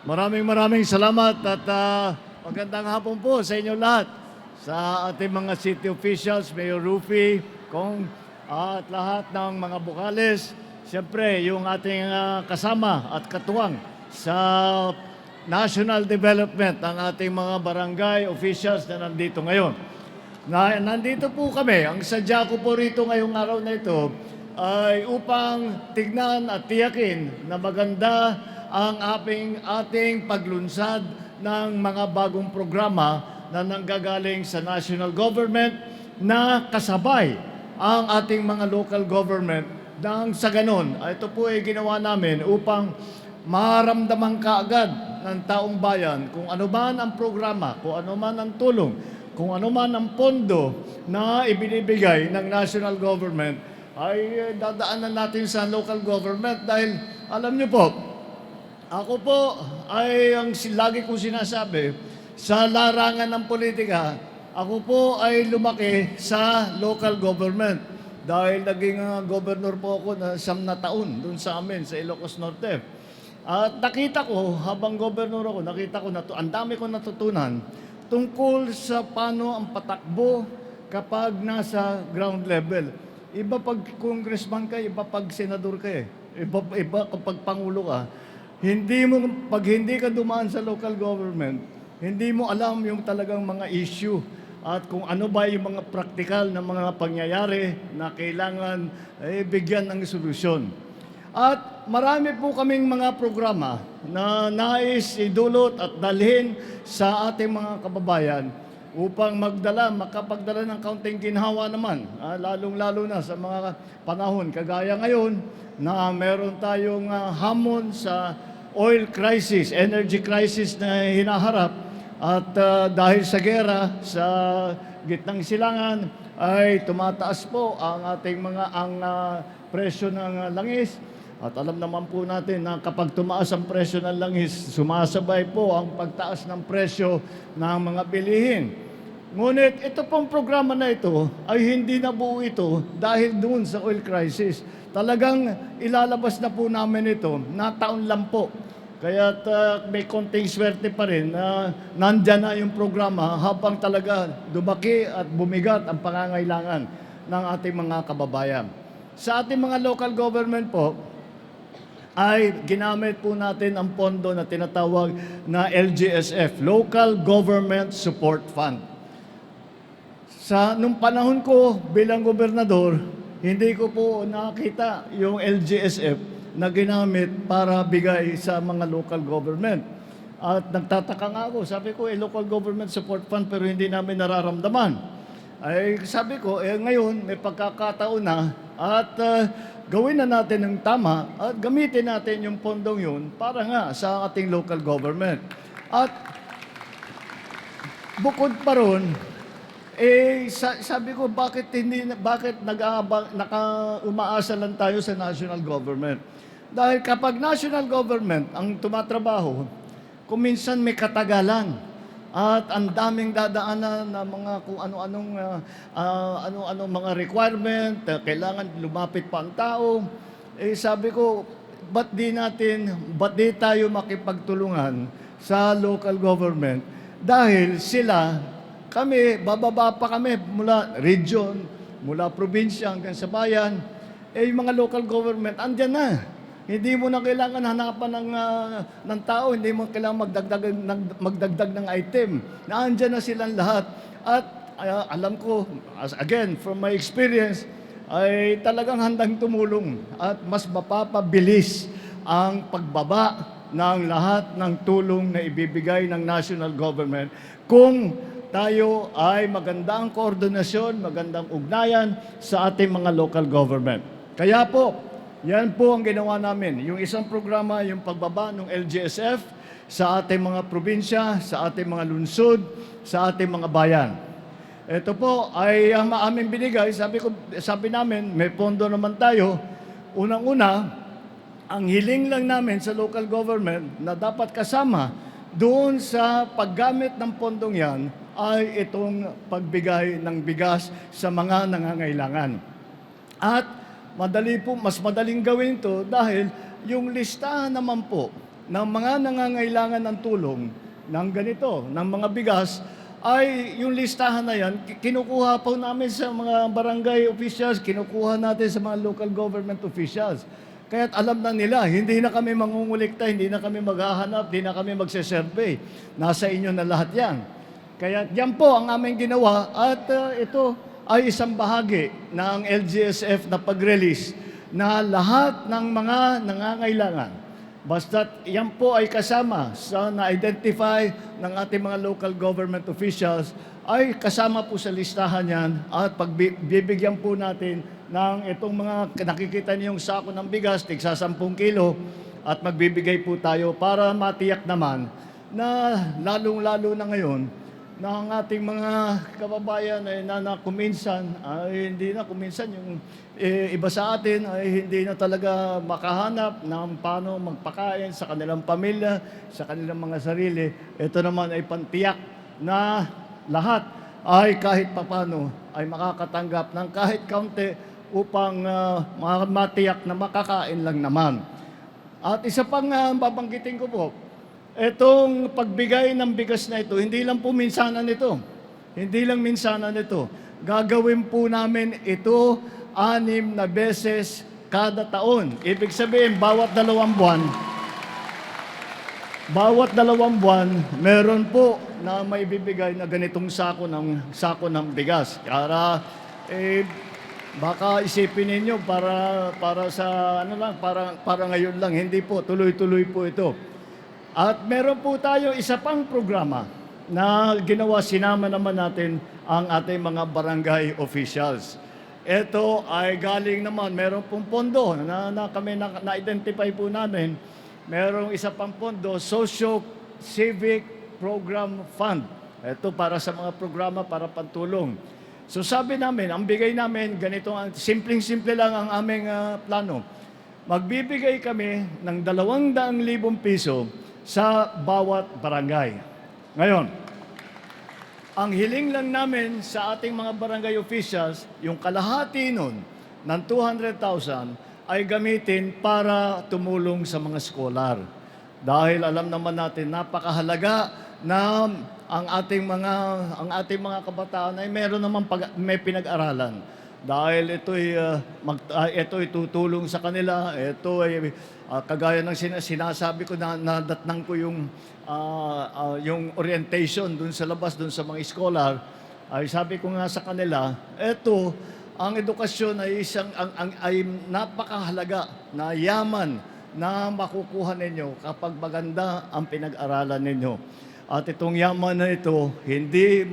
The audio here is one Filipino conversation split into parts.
Maraming salamat at magandang hapon po sa inyo lahat. Sa ating mga city officials, Mayor Rufy, Kong, at lahat ng mga bukales. Siyempre, yung ating kasama at katuwang sa national development, ang ating mga barangay officials na nandito ngayon. Nandito po kami, ang sadya ko po rito ngayong araw na ito ay upang tignan at tiyakin na maganda ang ating paglunsad ng mga bagong programa na nanggagaling sa national government na kasabay ang ating mga local government nang sa ganon. Ito po ay ginawa namin upang maramdaman kaagad ng taong bayan kung ano man ang programa, kung ano man ang tulong, kung ano man ang pondo na ibinibigay ng national government ay dadaanan natin sa local government dahil alam niyo po, ako po ay ang lagi kong sinasabi, sa larangan ng politika, ako po ay lumaki sa local government dahil naging governor po ako na 9 na taon doon sa amin sa Ilocos Norte. At nakita ko, habang governor ako, nakita ko na ang dami kong natutunan tungkol sa paano ang patakbo kapag nasa ground level. Iba pag congressman ka, iba pag senador ka eh. Iba kapag pangulo ka. Pag hindi ka dumaan sa local government, hindi mo alam yung talagang mga issue at kung ano ba yung mga praktikal na mga pangyayari na kailangan bigyan ng solusyon. At marami po kaming mga programa na nais idulot at dalhin sa ating mga kababayan upang makapagdala ng kaunting ginhawa naman, lalong-lalo na sa mga panahon kagaya ngayon na meron tayong hamon sa oil crisis, energy crisis na hinaharap at dahil sa gera sa gitnang silangan ay tumataas po ang ating presyo ng langis. At alam naman po natin na kapag tumaas ang presyo ng langis, sumasabay po ang pagtaas ng presyo ng mga bilihin. Ngunit ito pong programa na ito ay hindi nabuo ito dahil doon sa oil crisis. Talagang ilalabas na po namin ito na taon lang po. Kaya may konting swerte pa rin na nandyan na yung programa habang talaga dumaki at bumigat ang pangangailangan ng ating mga kababayan. Sa ating mga local government po, ay ginamit po natin ang pondo na tinatawag na LGSF, Local Government Support Fund. Nung panahon ko bilang gobernador, hindi ko po nakita yung LGSF na ginamit para bigay sa mga local government. At nagtataka nga ako, sabi ko, local government support fund pero hindi namin nararamdaman. Ay sabi ko, ngayon may pagkakataon na at gawin na natin ng tama at gamitin natin yung pondong yun para nga sa ating local government. At bukod pa ron, sabi ko, bakit umaasa lang tayo sa national government? Dahil kapag national government ang tumatrabaho, kung minsan may katagalan at ang daming dadaanan na mga kung ano-anong mga requirement, kailangan lumapit pa ang tao. Sabi ko, ba't di tayo makipagtulungan sa local government? Dahil bababa pa kami mula region, mula probinsya hanggang sa bayan, yung mga local government, andyan na. Hindi mo na kailangan hanapan ng tao, hindi mo kailangan magdagdag ng item. Naandyan na silang lahat. At alam ko, again, from my experience, ay talagang handang tumulong at mas mapapabilis ang pagbaba ng lahat ng tulong na ibibigay ng national government kung tayo ay magandang koordinasyon, magandang ugnayan sa ating mga local government. Kaya po, yan po ang ginawa namin. Yung isang programa, yung pagbaba ng LGSF sa ating mga probinsya, sa ating mga lungsod, sa ating mga bayan. Ito po ay ang aming binigay. Sabi namin, may pondo naman tayo. Unang-una, ang hiling lang namin sa local government na dapat kasama doon sa paggamit ng pondong yan ay itong pagbigay ng bigas sa mga nangangailangan. At mas madaling gawin ito dahil yung listahan naman po ng mga nangangailangan ng tulong ng ganito, ng mga bigas, ay yung listahan na yan, kinukuha po namin sa mga barangay officials, kinukuha natin sa mga local government officials. Kaya't alam na nila, hindi na kami mangungulikta, hindi na kami maghahanap, hindi na kami magse-survey. Nasa inyo na lahat yan. Kaya yan po ang aming ginawa at ito ay isang bahagi ng LGSF na pag-release na lahat ng mga nangangailangan. Basta't yan po ay kasama sa na-identify ng ating mga local government officials ay kasama po sa listahan yan at pagbibigyan po natin ng itong mga nakikita niyong sako ng bigas, tigsa 10 kilo at magbibigay po tayo para matiyak naman na lalong-lalo na ngayon na ang ating mga kababayan ay kuminsan ay hindi na kuminsan yung iba sa atin ay hindi na talaga makahanap ng paano magpakain sa kanilang pamilya, sa kanilang mga sarili. Ito naman ay pantiyak na lahat ay kahit papano ay makakatanggap ng kahit kaunti upang matiyak na makakain lang naman. At isa pang babanggitin ko po, itong pagbigay ng bigas na ito, hindi lang po minsanan ito. Hindi lang minsanan ito. Gagawin po namin ito 6 na beses kada taon. Ibig sabihin, bawat 2 buwan, meron po na may bibigay na ganitong sako ng bigas. Para baka isipin ninyo para sa ano lang, para ngayon lang, hindi po, tuloy-tuloy po ito. At meron po tayo isa pang programa na ginawa, sinama naman natin ang ating mga barangay officials. Ito ay galing naman, meron pong pondo na kami na-identify po namin. Merong isa pang pondo, Socio-Civic Program Fund. Ito para sa mga programa para pantulong. So sabi namin, ang bigay namin, ganito, simpleng-simple lang ang aming plano. Magbibigay kami ng 200,000 piso sa bawat barangay. Ngayon, ang hiling lang namin sa ating mga barangay officials, yung kalahati nun ng 200,000 ay gamitin para tumulong sa mga skolar. Dahil alam naman natin, napakahalaga na ang ating mga kabataan ay meron naman may pinag-aralan. Dahil ito'y tutulong sa kanila, ito ay kagaya ng sinasabi ko na nadatnang ko yung orientation dun sa labas, dun sa mga scholar, ay sabi ko nga sa kanila, ito, ang edukasyon ay ay napakahalaga na yaman na makukuha ninyo kapag maganda ang pinag-aralan ninyo. At itong yaman na ito, hindi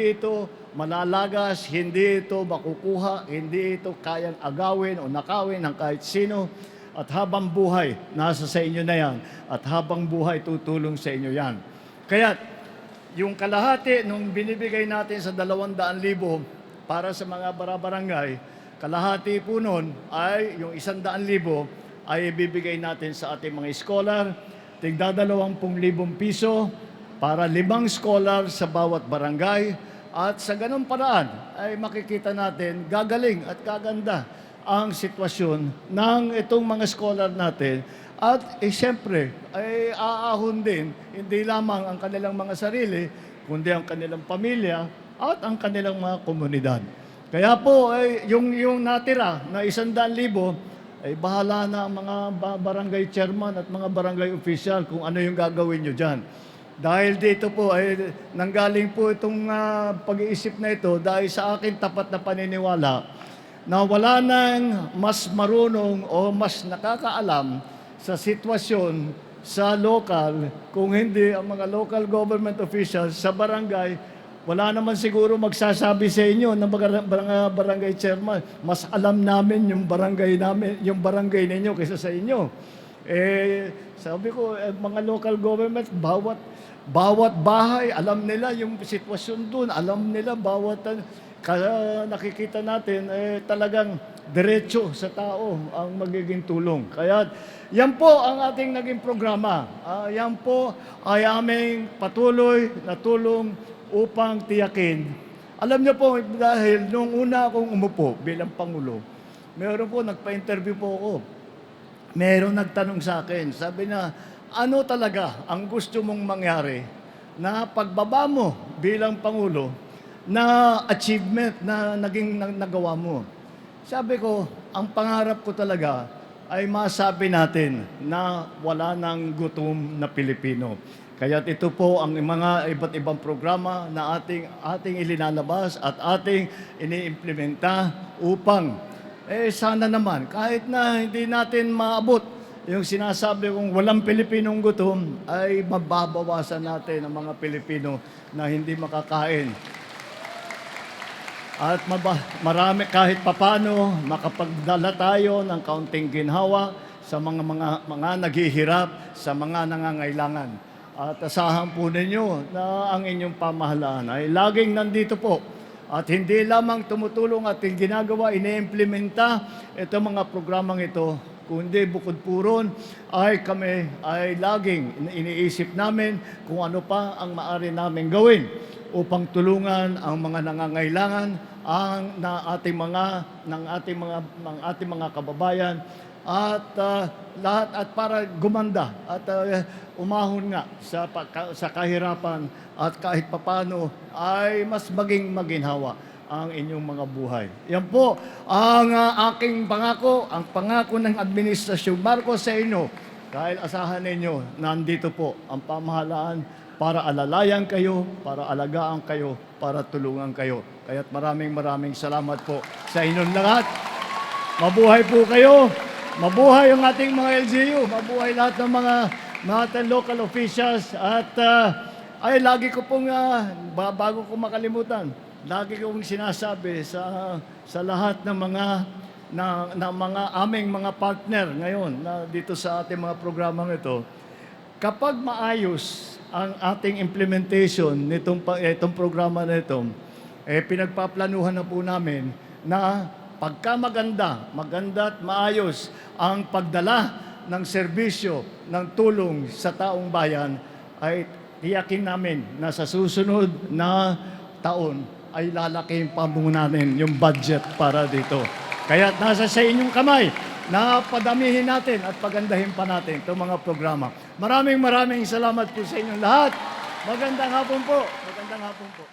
ito malalagas, hindi ito makukuha, hindi ito kayang agawin o nakawin ng kahit sino. At habang buhay, nasa sa inyo na yan. At habang buhay, tutulong sa inyo yan. Kaya, yung kalahati nung binibigay natin sa 200,000 para sa mga barangay, kalahati po nun ay yung 100,000 ay ibibigay natin sa ating mga scholar, tigda 20,000 piso para 5 scholar sa bawat barangay. At sa ganung paraan ay makikita natin gagaling at gaganda ang sitwasyon ng itong mga scholar natin. At siyempre, ay aahon din, hindi lamang ang kanilang mga sarili, kundi ang kanilang pamilya at ang kanilang mga komunidad. Kaya po, yung natira na 100,000, ay bahala na ang mga barangay chairman at mga barangay official kung ano yung gagawin nyo dyan. Dahil dito po, ay nanggaling po itong pag-iisip na ito dahil sa akin tapat na paniniwala na wala nang mas marunong o mas nakakaalam sa sitwasyon sa local kung hindi ang mga local government officials sa barangay. Wala naman siguro magsasabi sa inyo ng barangay chairman, mas alam namin yung barangay ninyo kaysa sa inyo. Sabi ko, mga local government, bawat bahay, alam nila yung sitwasyon doon, alam nila kaya nakikita natin, talagang diretso sa tao ang magiging tulong. Kaya yan po ang ating naging programa. Yan po ay aming patuloy na tulong upang tiyakin. Alam niyo po, dahil nung una akong umupo bilang Pangulo, meron po, nagpa-interview po ako. Meron nagtanong sa akin, sabi na, ano talaga ang gusto mong mangyari na pagbaba mo bilang Pangulo na achievement na nagawa mo. Sabi ko, ang pangarap ko talaga ay masabi natin na wala nang gutom na Pilipino. Kaya ito po ang mga iba't ibang programa na ating ilinalabas at ating iniimplementa upang sana naman kahit na hindi natin maabot yung sinasabi kong walang Pilipinong gutom ay mababawasan natin ang mga Pilipino na hindi makakain. At marami kahit papano makapagdala tayo ng kaunting ginhawa sa mga naghihirap, sa mga nangangailangan. At asahan po ninyo na ang inyong pamahalaan ay laging nandito po. At hindi lamang tumutulong at ginagawa, ine-implementa itong mga programang ito, kundi bukod po ron ay kami ay laging iniisip namin kung ano pa ang maaari namin gawin upang tulungan ang mga nangangailangan ng ating mga kababayan at lahat at para gumanda at umahon nga sa kahirapan at kahit papano ay mas maging maginhawa ang inyong mga buhay. Yan po ang aking pangako, ang pangako ng Administrasyong Marcos sa inyo. Dahil asahan ninyo, nandito po ang pamahalaan para alalayan kayo, para alagaan kayo, para tulungan kayo. Kaya't maraming salamat po sa inyong lahat. Mabuhay po kayo. Mabuhay ang ating mga LGU. Mabuhay lahat ng mga local officials. At ay lagi ko pong, bago ko makalimutan, lagi kong sinasabi sa lahat ng mga aming mga partner ngayon na dito sa ating mga programang ito, kapag maayos ang ating implementation itong programa na ito, pinagpaplanuhan na po namin na pagka maganda at maayos ang pagdala ng serbisyo, ng tulong sa taong bayan, ay tiyakin namin na sa susunod na taon ay lalaking pa muna natin yung budget para dito. Kaya nasa sa inyong kamay na padamihin natin at pagandahin pa natin itong mga programa. Maraming salamat po sa inyong lahat. Magandang hapon po. Magandang hapon po.